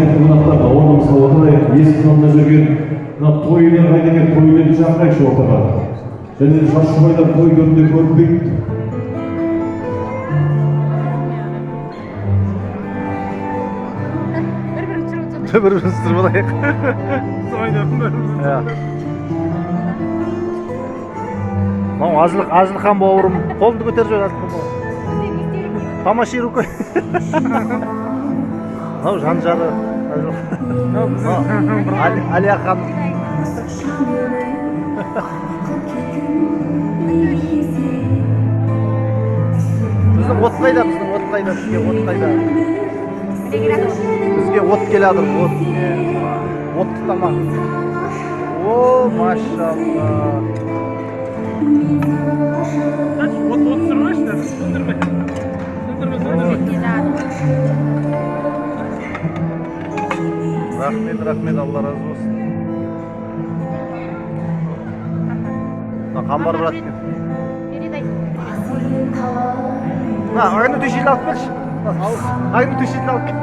құрметті қонақтар, оны мысалы отырайық, есік алдында жүрген мына той үйлер қайда екен, той үйлерді шақырайықшы ортаға. Және де жас жұбайлар той төрінде көрінбейді. Bir-birimizni ısırıp alayıq. Azlıqan bауырым, қолыңды көтер жөр Азылхан бауырым. Помаши рукой. Мынау жан жары Алия ханым. Біздің от қайда, бізге от келеді, от тұтамақ. О, машалла. От сұрмайшы, сөндірме. Рахмет, Алла разы болсын. Қамбар брат. Ағайны төшейді алып берші. Ағайны төшейді алып кел.